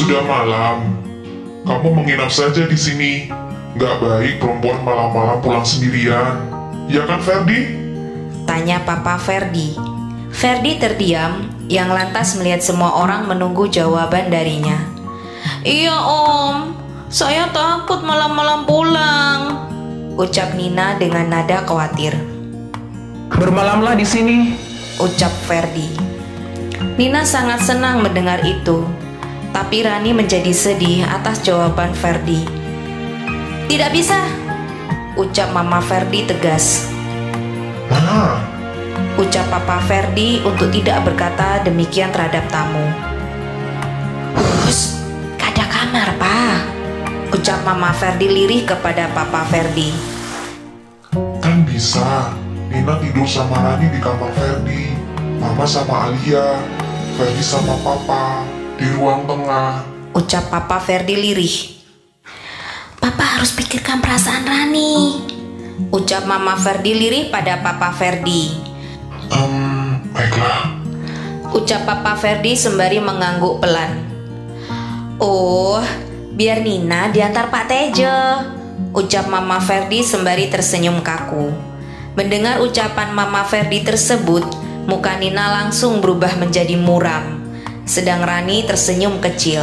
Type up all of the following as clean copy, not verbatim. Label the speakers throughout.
Speaker 1: Sudah malam. Kamu menginap saja di sini. Nggak baik perempuan malam-malam pulang sendirian. Ya kan, Ferdi?
Speaker 2: Tanya Papa Ferdi. Ferdi terdiam, yang lantas melihat semua orang menunggu jawaban darinya. Iya om, saya takut malam-malam pulang, ucap Nina dengan nada khawatir.
Speaker 3: Bermalamlah di sini,
Speaker 2: ucap Ferdi. Nina sangat senang mendengar itu, tapi Rani menjadi sedih atas jawaban Ferdi. Tidak bisa, ucap Mama Ferdi tegas.
Speaker 1: Mana?
Speaker 2: Ucap Papa Ferdi untuk tidak berkata demikian terhadap tamu. Hus, gak ada kamar, Pak, ucap Mama Ferdi lirih kepada Papa Ferdi.
Speaker 1: Kan bisa. Nina tidur sama Rani di kamar Ferdi. Mama sama Alia. Ferdi sama Papa di ruang tengah,
Speaker 2: ucap Papa Ferdi lirih. Papa harus pikirkan perasaan Rani, ucap Mama Ferdi lirih pada Papa Ferdi.
Speaker 1: Baiklah,
Speaker 2: ucap Papa Ferdi sembari mengangguk pelan. Oh, biar Nina diantar Pak Tejo, ucap Mama Ferdi sembari tersenyum kaku. Mendengar ucapan Mama Ferdi tersebut, muka Nina langsung berubah menjadi muram, sedang Rani tersenyum kecil.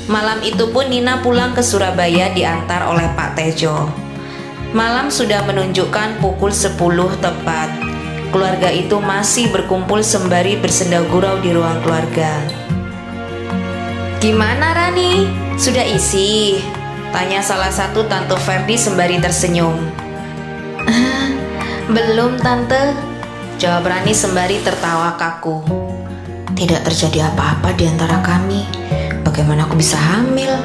Speaker 2: Malam itu pun Nina pulang ke Surabaya diantar oleh Pak Tejo. Malam sudah menunjukkan pukul 10 tepat. Keluarga itu masih berkumpul sembari bersenda gurau di ruang keluarga. Gimana Rani? Sudah isi? Tanya salah satu Tante Ferdi sembari tersenyum. Belum Tante, jawab Rani sembari tertawa kaku. Tidak terjadi apa-apa di antara kami. Bagaimana aku bisa hamil?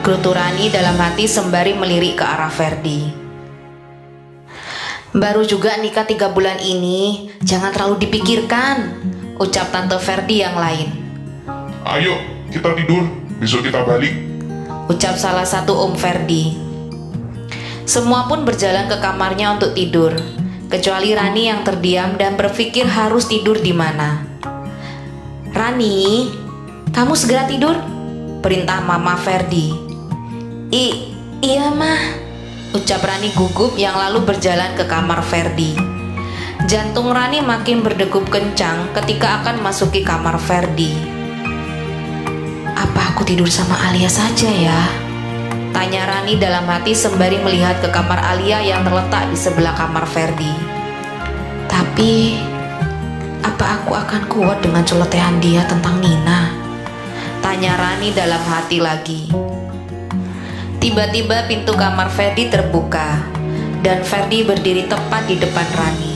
Speaker 2: Gerutu Rani dalam hati sembari melirik ke arah Ferdi. Baru juga nikah 3 bulan ini, jangan terlalu dipikirkan, ucap Tante Ferdi yang lain.
Speaker 1: ayo kita tidur, besok kita balik,
Speaker 2: ucap salah satu Om Ferdi. Semua pun berjalan ke kamarnya untuk tidur, kecuali Rani yang terdiam dan berpikir harus tidur di mana. Rani, kamu segera tidur, perintah Mama Ferdi. Iya mah, ucap Rani gugup yang lalu berjalan ke kamar Ferdi. Jantung Rani makin berdegup kencang ketika akan masuki kamar Ferdi. Apa aku tidur sama Alia saja ya? Tanya Rani dalam hati sembari melihat ke kamar Alia yang terletak di sebelah kamar Ferdi. Tapi, apa aku akan kuat dengan celotehan dia tentang Nina? Tanya Rani dalam hati lagi. Tiba-tiba pintu kamar Ferdi terbuka dan Ferdi berdiri tepat di depan Rani.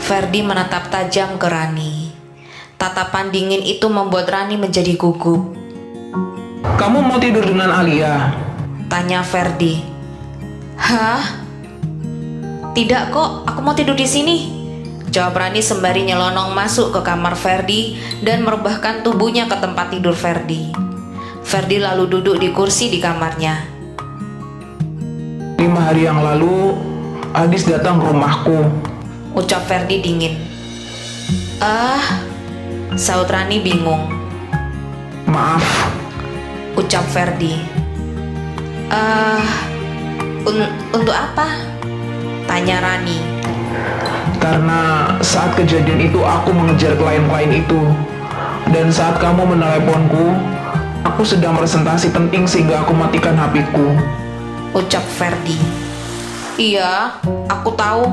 Speaker 2: Ferdi menatap tajam ke Rani. Tatapan dingin itu membuat Rani menjadi gugup.
Speaker 3: Kamu mau tidur dengan Alia?
Speaker 2: Tanya Ferdi. Hah? Tidak kok, aku mau tidur di sini, jawab Rani sembari nyelonong masuk ke kamar Ferdi dan merebahkan tubuhnya ke tempat tidur Ferdi. Ferdi lalu duduk di kursi di kamarnya.
Speaker 3: 5 hari yang lalu, Adis datang ke rumahku,
Speaker 2: ucap Ferdi dingin. Saut Rani bingung.
Speaker 3: Maaf,
Speaker 2: ucap Ferdi. Untuk apa? Tanya Rani.
Speaker 3: karena saat kejadian itu aku mengejar klien-klien itu. Dan saat kamu meneleponku, aku sedang presentasi penting sehingga aku matikan HP-ku.
Speaker 2: Ucap Ferdi. Iya, aku tahu.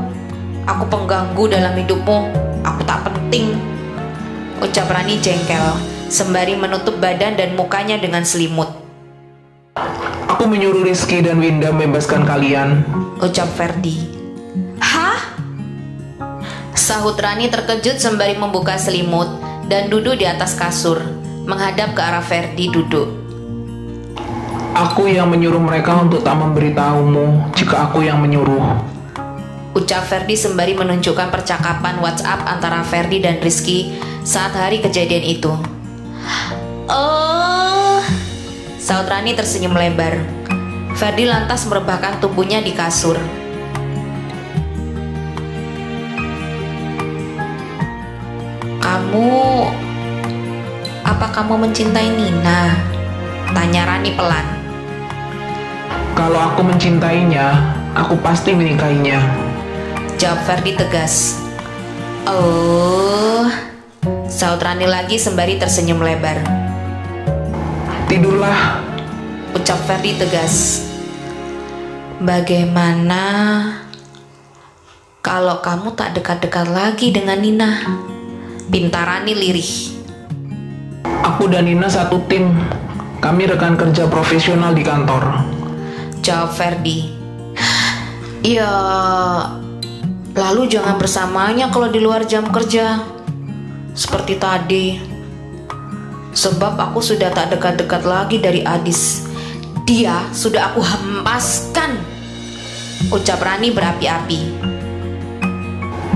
Speaker 2: Aku pengganggu dalam hidupmu. Aku tak penting, ucap Rani jengkel sembari menutup badan dan mukanya dengan selimut.
Speaker 3: Aku menyuruh Rizky dan Winda membebaskan kalian,
Speaker 2: ucap Ferdi. Hah? Sahut Rani terkejut sembari membuka selimut dan duduk di atas kasur, menghadap ke arah Ferdi duduk.
Speaker 3: Aku yang menyuruh mereka untuk tak memberitahumu jika aku yang menyuruh,
Speaker 2: ucap Ferdi sembari menunjukkan percakapan WhatsApp antara Ferdi dan Rizky saat hari kejadian itu. Oh, saut Rani tersenyum lebar. Ferdi lantas merebahkan tubuhnya di kasur. Apa kamu mencintai Nina? Tanya Rani pelan.
Speaker 3: Kalau aku mencintainya, aku pasti menikahinya.
Speaker 2: Jawab Ferdi tegas. Oh, saut Rani lagi sembari tersenyum lebar.
Speaker 3: Tidurlah,
Speaker 2: Ucap Ferdi tegas. Bagaimana kalau kamu tak dekat-dekat lagi dengan Nina? Pinta Rani lirih.
Speaker 3: aku dan Nina satu tim. Kami rekan kerja profesional di kantor.
Speaker 2: Jawab Ferdi. Ya, lalu jangan bersamanya kalau di luar jam kerja. Seperti tadi. Sebab aku sudah tak dekat-dekat lagi dari Adis. Dia sudah aku hempaskan. Ucap Rani berapi-api.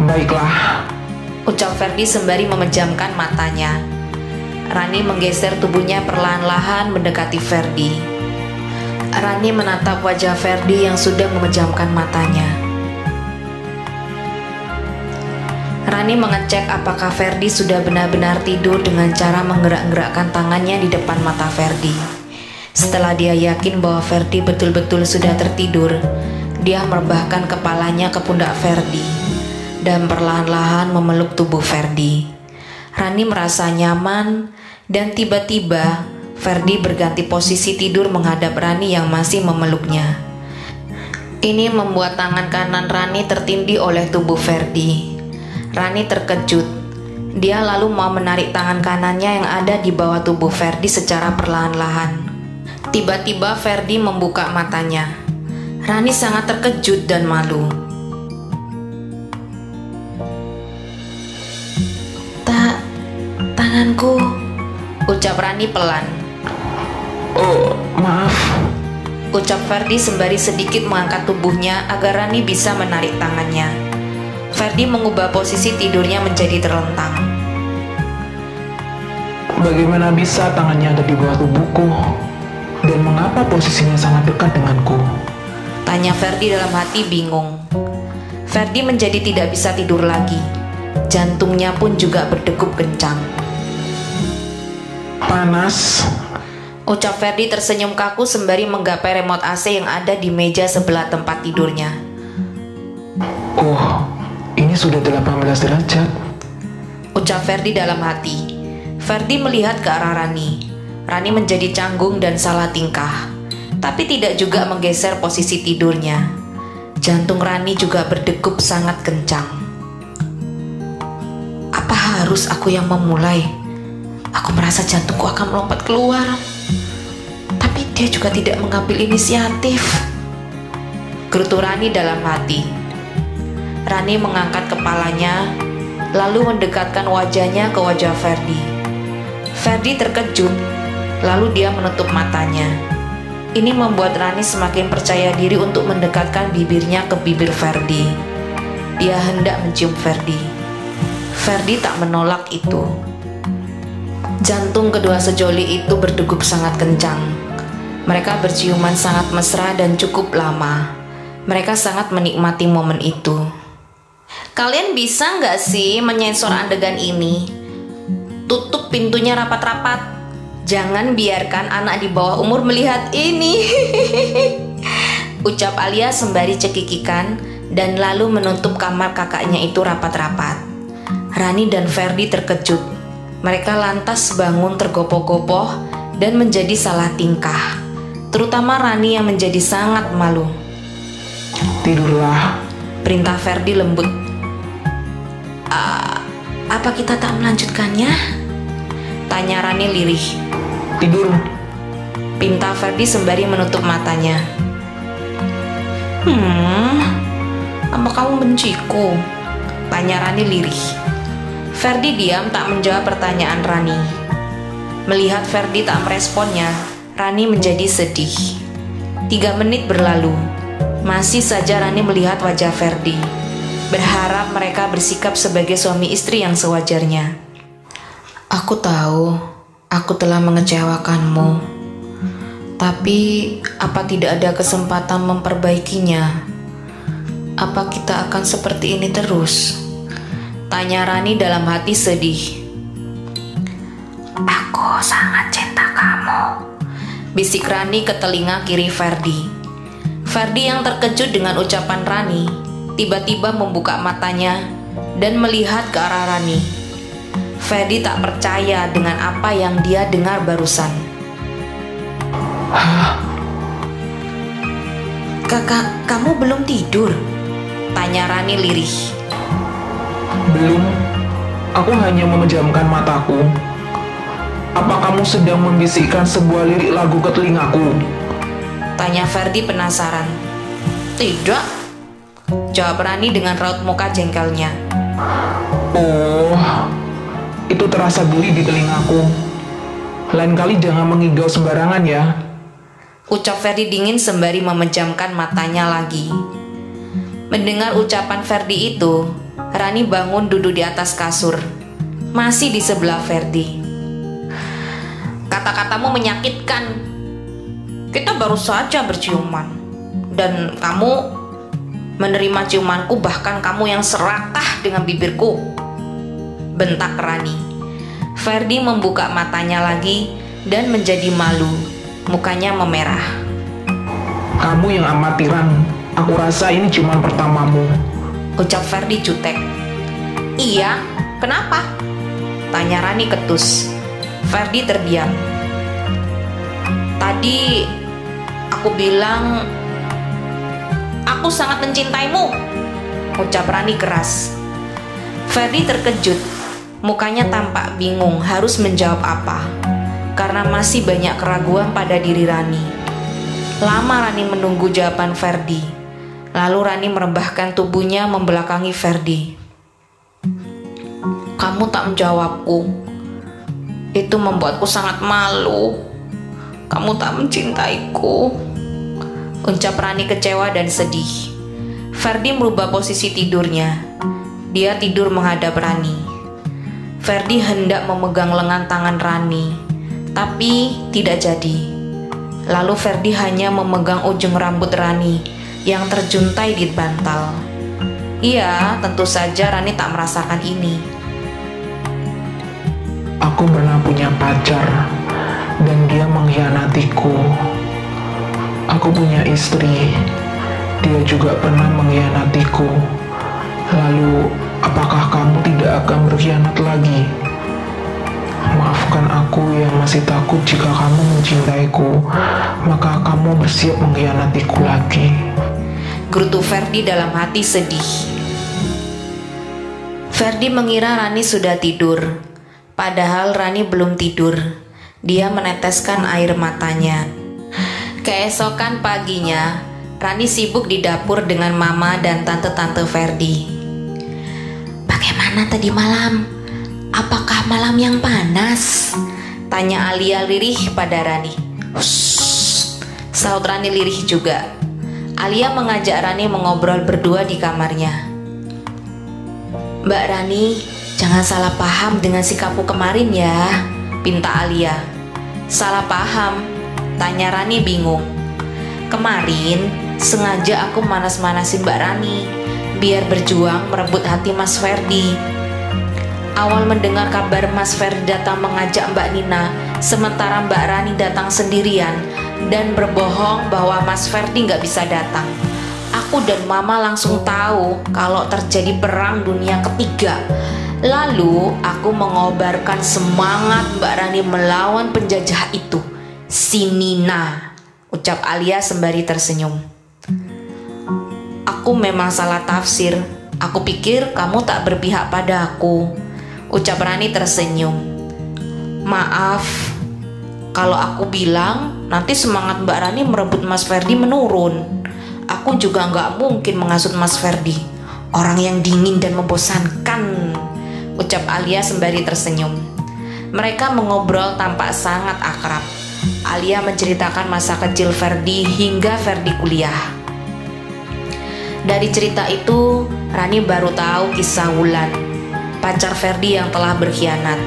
Speaker 3: Baiklah,
Speaker 2: Ucap Ferdi sembari memejamkan matanya. Rani menggeser tubuhnya perlahan-lahan mendekati Ferdi. Rani menatap wajah Ferdi yang sudah memejamkan matanya. Rani mengecek apakah Ferdi sudah benar-benar tidur dengan cara menggerak-gerakkan tangannya di depan mata Ferdi. Setelah dia yakin bahwa Ferdi betul-betul sudah tertidur, dia merebahkan kepalanya ke pundak Ferdi dan perlahan-lahan memeluk tubuh Ferdi. Rani merasa nyaman dan tiba-tiba Ferdi berganti posisi tidur menghadap Rani yang masih memeluknya. Ini membuat tangan kanan Rani tertindih oleh tubuh Ferdi. Rani terkejut. Dia lalu mau menarik tangan kanannya yang ada di bawah tubuh Ferdi secara perlahan-lahan. Tiba-tiba Ferdi membuka matanya. Rani sangat terkejut dan malu. Tanganku, ucap Rani pelan.
Speaker 3: oh maaf.
Speaker 2: Ucap Ferdi sembari sedikit mengangkat tubuhnya agar Rani bisa menarik tangannya. Ferdi mengubah posisi tidurnya menjadi terlentang.
Speaker 3: Bagaimana bisa tangannya ada di bawah tubuhku? Dan mengapa posisinya sangat dekat denganku?
Speaker 2: Tanya Ferdi dalam hati bingung. Ferdi menjadi tidak bisa tidur lagi. Jantungnya pun juga berdegup kencang.
Speaker 3: Panas.
Speaker 2: Ucap Ferdi tersenyum kaku sembari menggapai remote AC yang ada di meja sebelah tempat tidurnya.
Speaker 3: Oh, ini sudah 18 derajat.
Speaker 2: Ucap Ferdi dalam hati. Ferdi melihat ke arah Rani. Rani menjadi canggung dan salah tingkah, tapi tidak juga menggeser posisi tidurnya. Jantung Rani juga berdegup sangat kencang. Apa harus aku yang memulai? Aku merasa jantungku akan melompat keluar. Tapi dia juga tidak mengambil inisiatif. Gerutu Rani dalam hati. Rani mengangkat kepalanya, lalu mendekatkan wajahnya ke wajah Ferdi. Ferdi terkejut, lalu dia menutup matanya. Ini membuat Rani semakin percaya diri untuk mendekatkan bibirnya ke bibir Ferdi. Dia hendak mencium Ferdi. Ferdi tak menolak itu. Jantung kedua sejoli itu berdegup sangat kencang. Mereka berciuman sangat mesra dan cukup lama. Mereka sangat menikmati momen itu. Kalian bisa nggak sih menyensor adegan ini? Tutup pintunya rapat-rapat. Jangan biarkan anak di bawah umur melihat ini. Ucap Alia sembari cekikikan dan lalu menutup kamar kakaknya itu rapat-rapat. Rani dan Ferdi terkejut. Mereka lantas bangun tergopoh-gopoh dan menjadi salah tingkah. Terutama Rani yang menjadi sangat malu.
Speaker 3: Tidurlah.
Speaker 2: Perintah Ferdi lembut. Apa kita tak melanjutkannya? Tanya Rani lirih.
Speaker 3: Tidur.
Speaker 2: Pinta Ferdi sembari menutup matanya. Apa kamu benciku? Tanya Rani lirih. Ferdi diam tak menjawab pertanyaan Rani. Melihat Ferdi tak meresponnya, Rani menjadi sedih. 3 menit berlalu. Masih saja Rani melihat wajah Ferdi. Berharap mereka bersikap sebagai suami istri yang sewajarnya. Aku tahu, aku telah mengecewakanmu. Tapi, apa tidak ada kesempatan memperbaikinya? Apa kita akan seperti ini terus? Tanya Rani dalam hati sedih. Aku sangat cinta kamu. bisik Rani ke telinga kiri Ferdi. Ferdi yang terkejut dengan ucapan Rani, tiba-tiba membuka matanya dan melihat ke arah Rani. Ferdi tak percaya dengan apa yang dia dengar barusan. "Kakak, kamu belum tidur?" tanya Rani lirih.
Speaker 3: Belum, aku hanya memejamkan mataku. Apa kamu sedang membisikkan sebuah lirik lagu ke telingaku?
Speaker 2: Tanya Ferdi penasaran. "Tidak," jawab Rani dengan raut muka jengkelnya.
Speaker 3: Oh, itu terasa geli di telingaku. Lain kali jangan mengigau sembarangan ya.
Speaker 2: Ucap Ferdi dingin sembari memejamkan matanya lagi. Mendengar ucapan Ferdi itu, Rani bangun duduk di atas kasur, masih di sebelah Ferdi. "Kata-katamu menyakitkan. Kita baru saja berciuman, dan kamu menerima ciumanku, bahkan kamu yang serakah dengan bibirku," bentak Rani. Ferdi membuka matanya lagi dan menjadi malu, mukanya memerah.
Speaker 3: Kamu yang amatiran. Aku rasa ini cuma pertamamu.
Speaker 2: Ucap Ferdi jutek. "Iya, kenapa?" tanya Rani ketus. Ferdi terdiam. "Tadi aku bilang aku sangat mencintaimu," ucap Rani keras. Ferdi terkejut, mukanya tampak bingung harus menjawab apa, karena masih banyak keraguan pada diri Rani. Lama Rani menunggu jawaban Ferdi, lalu Rani merebahkan tubuhnya membelakangi Ferdi. "Kamu tak menjawabku. Itu membuatku sangat malu. Kamu tak mencintaiku," ucap Rani kecewa dan sedih. Ferdi merubah posisi tidurnya. Dia tidur menghadap Rani. Ferdi hendak memegang lengan tangan Rani, tapi tidak jadi. Lalu Ferdi hanya memegang ujung rambut Rani yang terjuntai di bantal. Iya, tentu saja Rani tak merasakan ini.
Speaker 3: Aku pernah punya pacar, dan dia mengkhianatiku. Aku punya istri, dia juga pernah mengkhianatiku. Lalu, apakah kamu tidak akan berkhianat lagi? Maafkan aku yang masih takut. Jika kamu mencintaiku, maka kamu bersiap mengkhianatiku lagi.
Speaker 2: Gerutu Ferdi dalam hati sedih. Ferdi mengira Rani sudah tidur, padahal Rani belum tidur. Dia meneteskan air matanya. Keesokan paginya, Rani sibuk di dapur dengan mama dan tante-tante Ferdi. "Bagaimana tadi malam? Apakah malam yang panas?" tanya Alia lirih pada Rani. "Hush," saut Rani lirih juga. Alia mengajak Rani mengobrol berdua di kamarnya. "Mbak Rani, jangan salah paham dengan sikapku kemarin ya," pinta Alia. "Salah paham?" tanya Rani bingung. "Kemarin sengaja aku manas-manasin Mbak Rani biar berjuang merebut hati Mas Ferdi. Awal mendengar kabar Mas Ferdi datang mengajak Mbak Nina, sementara Mbak Rani datang sendirian dan berbohong bahwa Mas Ferdi nggak bisa datang. Aku dan Mama langsung tahu kalau terjadi perang dunia ketiga. Lalu aku mengobarkan semangat Mbak Rani melawan penjajah itu, si Nina," ucap Alia sembari tersenyum. "Aku memang salah tafsir. Aku pikir kamu tak berpihak pada aku," ucap Rani tersenyum. "Maaf, kalau aku bilang nanti semangat Mbak Rani merebut Mas Ferdi menurun. Aku juga nggak mungkin menghasut Mas Ferdi, orang yang dingin dan membosankan," ucap Alia sembari tersenyum. Mereka mengobrol tampak sangat akrab. Alia menceritakan masa kecil Ferdi hingga Ferdi kuliah. Dari cerita itu, Rani baru tahu kisah Wulan, pacar Ferdi yang telah berkhianat.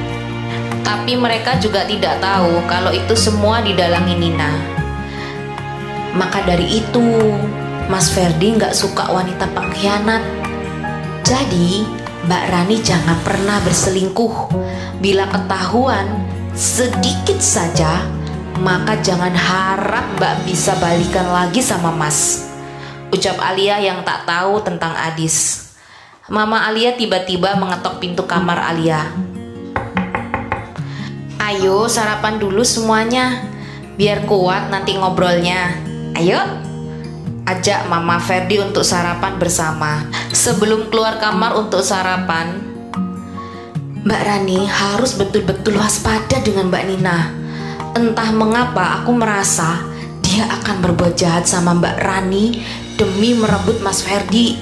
Speaker 2: Tapi mereka juga tidak tahu kalau itu semua didalangi Nina. Maka dari itu, Mas Ferdi nggak suka wanita pengkhianat. Jadi, Mbak Rani jangan pernah berselingkuh. Bila ketahuan sedikit saja, maka jangan harap Mbak bisa balikan lagi sama Mas, ucap Alia yang tak tahu tentang Adis. Mama Alia tiba-tiba mengetok pintu kamar Alia. Ayo sarapan dulu semuanya, biar kuat nanti ngobrolnya. Ayo, ajak Mama Ferdi untuk sarapan bersama. Sebelum keluar kamar untuk sarapan, Mbak Rani harus betul-betul waspada dengan Mbak Nina. Entah mengapa aku merasa dia akan berbuat jahat sama Mbak Rani demi merebut Mas Ferdi,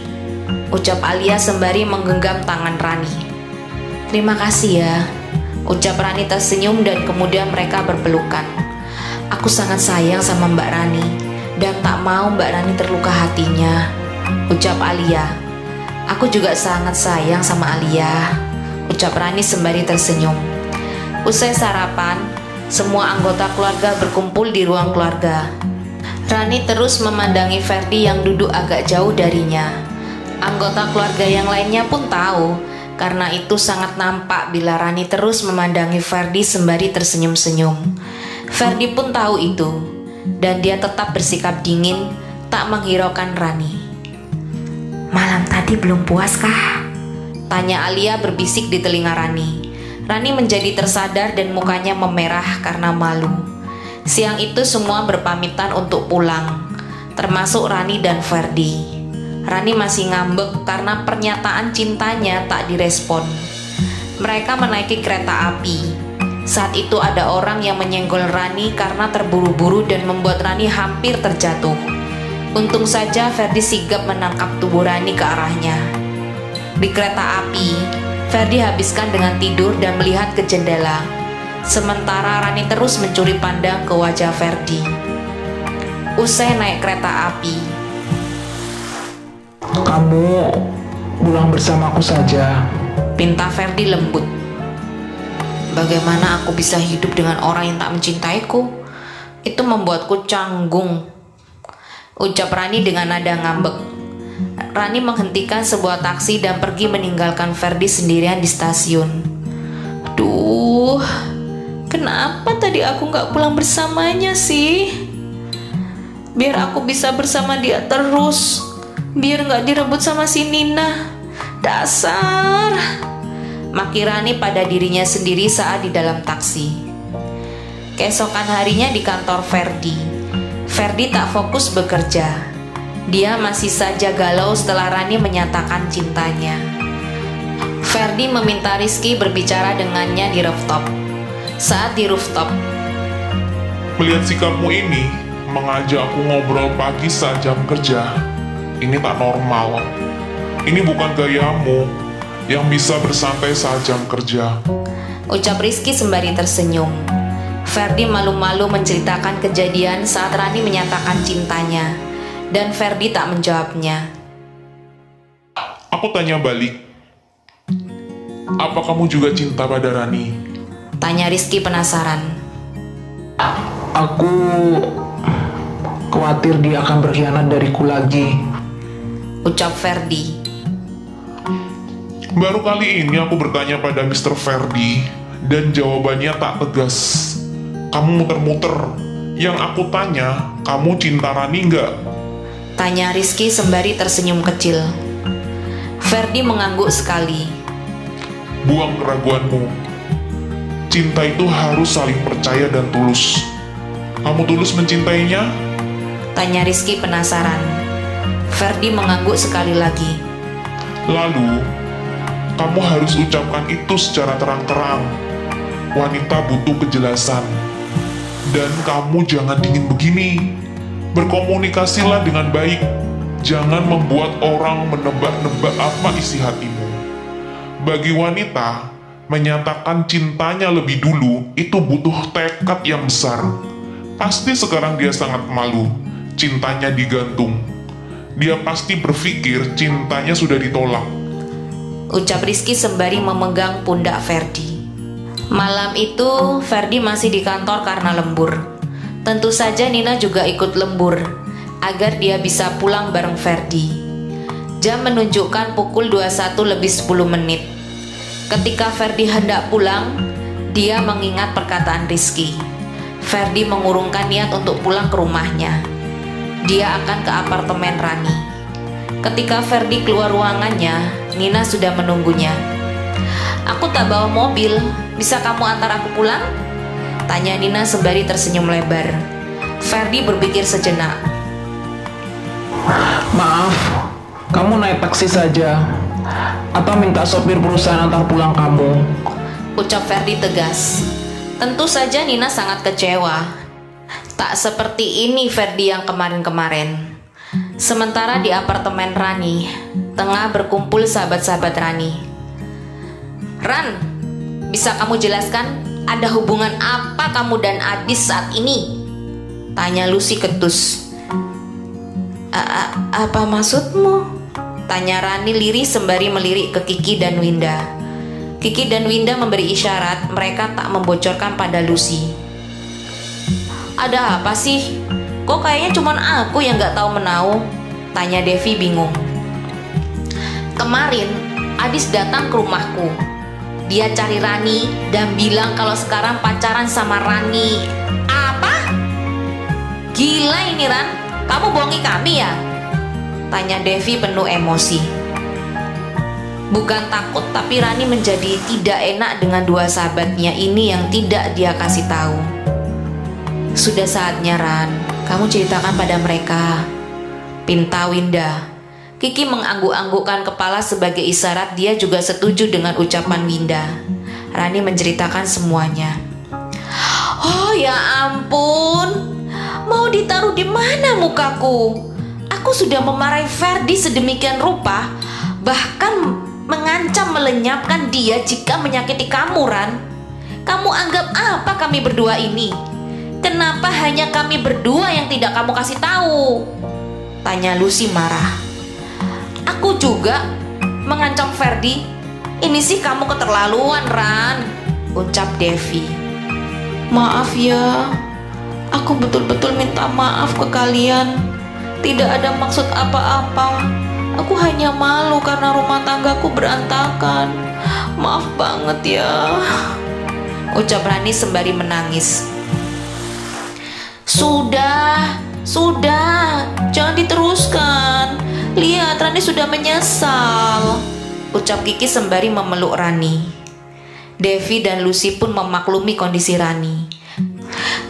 Speaker 2: ucap Alia sembari menggenggam tangan Rani. Terima kasih ya, ucap Rani tersenyum dan kemudian mereka berpelukan. Aku sangat sayang sama Mbak Rani dan tak mau Mbak Rani terluka hatinya, ucap Alia. Aku juga sangat sayang sama Alia, ucap Rani sembari tersenyum. Usai sarapan, semua anggota keluarga berkumpul di ruang keluarga. Rani terus memandangi Ferdi yang duduk agak jauh darinya. Anggota keluarga yang lainnya pun tahu, karena itu sangat nampak bila Rani terus memandangi Ferdi sembari tersenyum-senyum. Ferdi pun tahu itu, dan dia tetap bersikap dingin, tak menghiraukan Rani. Malam tadi belum puas kah? Tanya Alia berbisik di telinga Rani. Rani menjadi tersadar dan mukanya memerah karena malu. Siang itu semua berpamitan untuk pulang, termasuk Rani dan Ferdi. Rani masih ngambek karena pernyataan cintanya tak direspon. Mereka menaiki kereta api. Saat itu ada orang yang menyenggol Rani karena terburu-buru dan membuat Rani hampir terjatuh. Untung saja Ferdi sigap menangkap tubuh Rani ke arahnya. Di kereta api, Ferdi habiskan dengan tidur dan melihat ke jendela. Sementara Rani terus mencuri pandang ke wajah Ferdi. Usai naik kereta api,
Speaker 3: Kamu pulang bersamaku saja,
Speaker 2: pinta Ferdi lembut. Bagaimana aku bisa hidup dengan orang yang tak mencintaiku? Itu membuatku canggung, ucap Rani dengan nada ngambek. Rani menghentikan sebuah taksi dan pergi meninggalkan Ferdi sendirian di stasiun. Duh, kenapa tadi aku gak pulang bersamanya sih? Biar aku bisa bersama dia terus, biar gak direbut sama si Nina. Dasar, maki Rani pada dirinya sendiri saat di dalam taksi. Keesokan harinya di kantor Ferdi, Ferdi tak fokus bekerja. Dia masih saja galau setelah Rani menyatakan cintanya. Ferdi meminta Rizky berbicara dengannya di rooftop. Saat di rooftop,
Speaker 1: Melihat sikapmu ini, mengajak aku ngobrol pagi saat jam kerja, ini tak normal. Ini bukan gayamu yang bisa bersantai saat jam kerja,
Speaker 2: ucap Rizky sembari tersenyum. Ferdi malu-malu menceritakan kejadian saat Rani menyatakan cintanya, dan Ferdi tak menjawabnya.
Speaker 1: Aku tanya balik, apa kamu juga cinta pada Rani?
Speaker 2: Tanya Rizky penasaran.
Speaker 3: Aku khawatir dia akan berkhianat dariku lagi,
Speaker 2: Ucap Ferdi.
Speaker 1: Baru kali ini aku bertanya pada Mr. Ferdi, dan jawabannya tak tegas. Kamu muter-muter. Yang aku tanya, kamu cinta Rani nggak?
Speaker 2: Tanya Rizky sembari tersenyum kecil. Ferdi mengangguk sekali.
Speaker 1: Buang keraguanmu. Cinta itu harus saling percaya dan tulus. Kamu tulus mencintainya?
Speaker 2: Tanya Rizky penasaran. Ferdi mengangguk sekali lagi.
Speaker 1: Lalu, kamu harus ucapkan itu secara terang-terang. Wanita butuh kejelasan. Dan kamu jangan dingin begini. Berkomunikasilah dengan baik. Jangan membuat orang menebak-nebak apa isi hatimu. Bagi wanita, menyatakan cintanya lebih dulu itu butuh tekad yang besar. Pasti sekarang dia sangat malu. Cintanya digantung. Dia pasti berpikir cintanya sudah ditolak.
Speaker 2: Ucap Rizky sembari memegang pundak Ferdi. Malam itu, Ferdi masih di kantor karena lembur. Tentu saja Nina juga ikut lembur, agar dia bisa pulang bareng Ferdi. Jam menunjukkan pukul 21:10. Ketika Ferdi hendak pulang, dia mengingat perkataan Rizky. Ferdi mengurungkan niat untuk pulang ke rumahnya. Dia akan ke apartemen Rani. Ketika Ferdi keluar ruangannya, Nina sudah menunggunya. "Aku tak bawa mobil, bisa kamu antar aku pulang?" tanya Nina sembari tersenyum lebar. Ferdi berpikir sejenak.
Speaker 3: Maaf, kamu naik taksi saja, atau minta sopir perusahaan antar pulang kamu,
Speaker 2: ucap Ferdi tegas. Tentu saja Nina sangat kecewa. Tak seperti ini Ferdi yang kemarin-kemarin. Sementara di apartemen Rani, tengah berkumpul sahabat-sahabat Rani. "Ran, bisa kamu jelaskan ada hubungan apa kamu dan Adis saat ini?" tanya Lucy ketus. Apa maksudmu?" tanya Rani lirih sembari melirik ke Kiki dan Winda. Kiki dan Winda memberi isyarat mereka tak membocorkan pada Lucy. "Ada apa sih? Kok kayaknya cuma aku yang gak tahu menau?" tanya Devi bingung. "Kemarin Adis datang ke rumahku. Dia cari Rani dan bilang kalau sekarang pacaran sama Rani." "Apa? Gila ini Ran, kamu bohongi kami ya?" tanya Devi penuh emosi. Bukan takut, tapi Rani menjadi tidak enak dengan dua sahabatnya ini yang tidak dia kasih tahu. "Sudah saatnya Ran, kamu ceritakan pada mereka," pinta Winda. Kiki mengangguk-anggukkan kepala sebagai isyarat dia juga setuju dengan ucapan Winda. Rani menceritakan semuanya. "Oh ya ampun, mau ditaruh di mana mukaku? Aku sudah memarahi Ferdi sedemikian rupa, bahkan mengancam melenyapkan dia jika menyakiti kamu, Ran. Kamu anggap apa kami berdua ini? Kenapa hanya kami berdua yang tidak kamu kasih tahu?" tanya Lucy marah. "Aku juga mengancam Ferdi. Ini sih kamu keterlaluan, Ran," ucap Devi. "Maaf ya, aku betul-betul minta maaf ke kalian. Tidak ada maksud apa-apa. Aku hanya malu karena rumah tanggaku berantakan. Maaf banget ya," ucap Rani sembari menangis. Sudah, jangan diteruskan. Lihat, Rani sudah menyesal," ucap Kiki sembari memeluk Rani. Devi dan Lucy pun memaklumi kondisi Rani.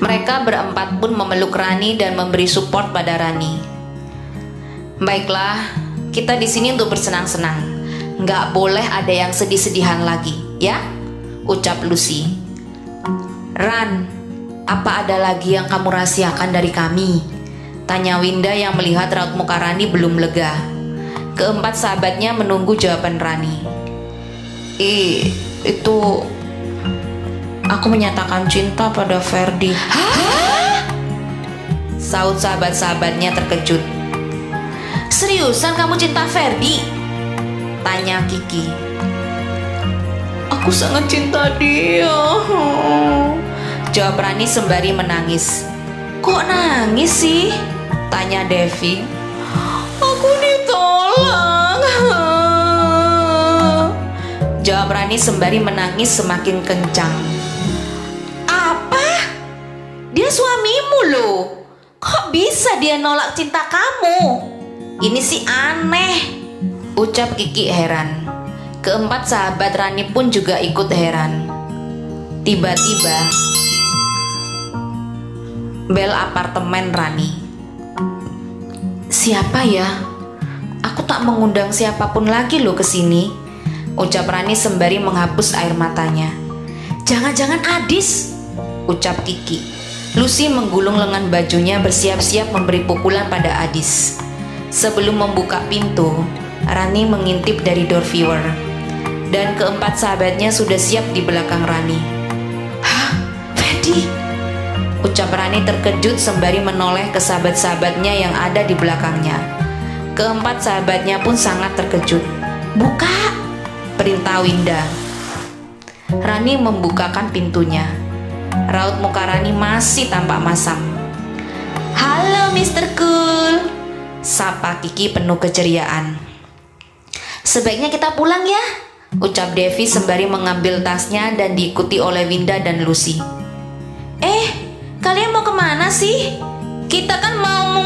Speaker 2: Mereka berempat pun memeluk Rani dan memberi support pada Rani. "Baiklah, kita di sini untuk bersenang-senang. Nggak boleh ada yang sedih-sedihan lagi, ya?" ucap Lucy. "Ran, apa ada lagi yang kamu rahasiakan dari kami?" tanya Winda yang melihat raut muka Rani belum lega. Keempat sahabatnya menunggu jawaban Rani. Itu aku menyatakan cinta pada Ferdi." "Hah?" saut sahabat-sahabatnya terkejut. "Seriusan kamu cinta Ferdi?" tanya Kiki. "Aku sangat cinta dia," jawab Rani sembari menangis. "Kok nangis sih?" tanya Devi. "Aku ditolak," jawab Rani sembari menangis semakin kencang. "Apa? Dia suamimu loh. Kok bisa dia nolak cinta kamu? Ini sih aneh," ucap Kiki heran. Keempat sahabat Rani pun juga ikut heran. Tiba-tiba bel apartemen Rani. "Siapa ya? Aku tak mengundang siapapun lagi loh ke sini," ucap Rani sembari menghapus air matanya. "Jangan-jangan Adis," ucap Kiki. Lucy menggulung lengan bajunya bersiap-siap memberi pukulan pada Adis. Sebelum membuka pintu, Rani mengintip dari door viewer, dan keempat sahabatnya sudah siap di belakang Rani. "Hah, Ferdi?" ucap Rani terkejut sembari menoleh ke sahabat-sahabatnya yang ada di belakangnya. Keempat sahabatnya pun sangat terkejut. "Buka," perintah Winda. Rani membukakan pintunya. Raut muka Rani masih tampak masam. "Halo Mr. Cool," sapa Kiki penuh keceriaan. "Sebaiknya kita pulang ya," ucap Devi sembari mengambil tasnya dan diikuti oleh Winda dan Lucy. Kalian mau kemana sih? Kita kan mau...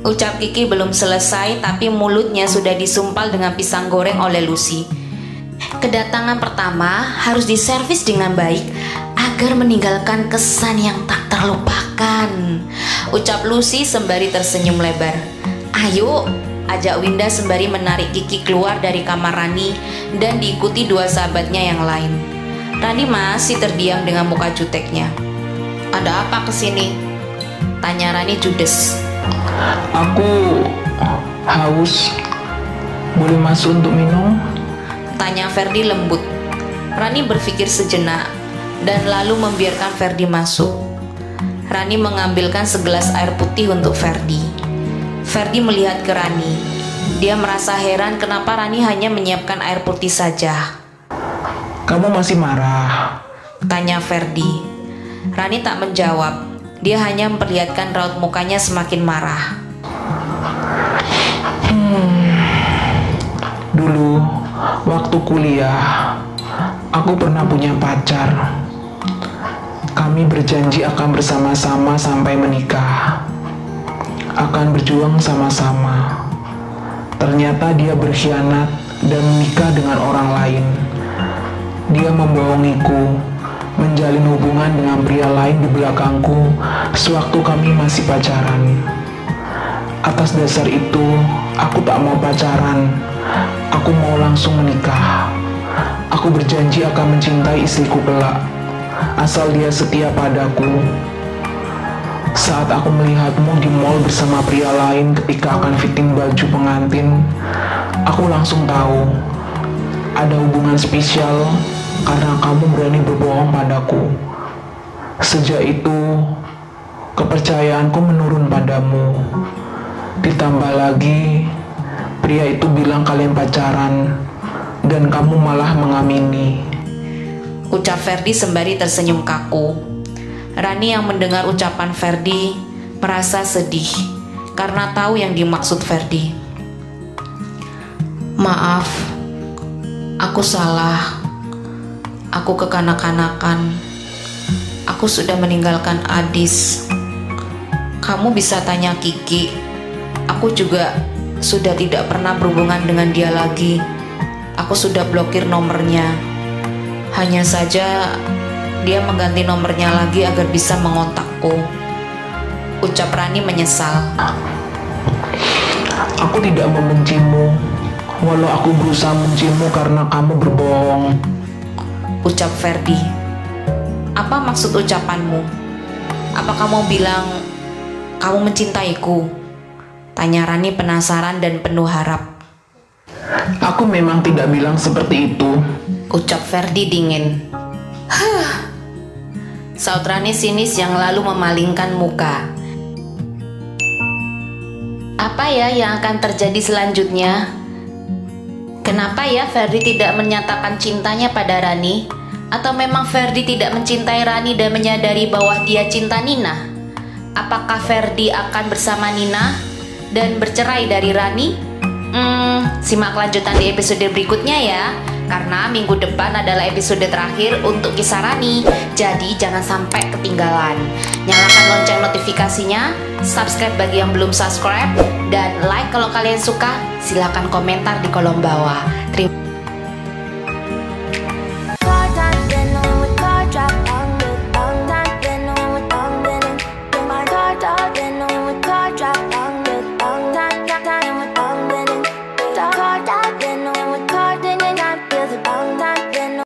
Speaker 2: Ucap Kiki belum selesai, tapi mulutnya sudah disumpal dengan pisang goreng oleh Lucy. Kedatangan pertama harus diservis dengan baik agar meninggalkan kesan yang tak terlupakan, ucap Lucy sembari tersenyum lebar. Ayo, ajak Winda sembari menarik Kiki keluar dari kamar Rani dan diikuti dua sahabatnya yang lain. Rani masih terdiam dengan muka juteknya. Ada apa kesini? Tanya Rani judes.
Speaker 3: Aku haus. Boleh masuk untuk minum?
Speaker 2: Tanya Ferdi lembut. Rani berpikir sejenak dan lalu membiarkan Ferdi masuk. Rani mengambilkan segelas air putih untuk Ferdi. Ferdi melihat ke Rani. Dia merasa heran kenapa Rani hanya menyiapkan air putih saja.
Speaker 3: Kamu masih marah?
Speaker 2: Tanya Ferdi. Rani tak menjawab. Dia hanya memperlihatkan raut mukanya semakin marah.
Speaker 3: Dulu, waktu kuliah, aku pernah punya pacar. Kami berjanji akan bersama-sama sampai menikah. Akan berjuang sama-sama. Ternyata dia berkhianat dan menikah dengan orang lain. Dia membohongiku, menjalin hubungan dengan pria lain di belakangku sewaktu kami masih pacaran. Atas dasar itu, aku tak mau pacaran. Aku mau langsung menikah. Aku berjanji akan mencintai istriku kelak, asal dia setia padaku. Saat aku melihatmu di mall bersama pria lain ketika akan fitting baju pengantin, aku langsung tahu ada hubungan spesial karena kamu berani berbohong padaku. Sejak itu, kepercayaanku menurun padamu. Ditambah lagi, pria itu bilang kalian pacaran dan kamu malah mengamini,
Speaker 2: ucap Ferdi sembari tersenyum kaku. Rani yang mendengar ucapan Ferdi merasa sedih karena tahu yang dimaksud Ferdi. Maaf, aku salah. Aku kekanak-kanakan. Aku sudah meninggalkan Adis. Kamu bisa tanya Kiki. Aku juga sudah tidak pernah berhubungan dengan dia lagi. Aku sudah blokir nomornya. Hanya saja dia mengganti nomornya lagi agar bisa mengontakku, ucap Rani menyesal.
Speaker 3: Aku tidak membencimu, walau aku berusaha membencimu karena kamu berbohong,
Speaker 2: ucap Ferdi. Apa maksud ucapanmu? Apa kamu bilang kamu mencintaiku? Tanya Rani penasaran dan penuh harap.
Speaker 3: Aku memang tidak bilang seperti itu,
Speaker 2: ucap Ferdi dingin. Saut Rani sinis yang lalu memalingkan muka. Apa ya yang akan terjadi selanjutnya? Kenapa ya Ferdi tidak menyatakan cintanya pada Rani? Atau memang Ferdi tidak mencintai Rani dan menyadari bahwa dia cinta Nina? Apakah Ferdi akan bersama Nina dan bercerai dari Rani? Simak lanjutan di episode berikutnya ya, karena minggu depan adalah episode terakhir untuk kisah Rani. Jadi jangan sampai ketinggalan. Nyalakan lonceng notifikasinya, subscribe bagi yang belum subscribe, dan like kalau kalian suka. Silahkan komentar di kolom bawah. Terima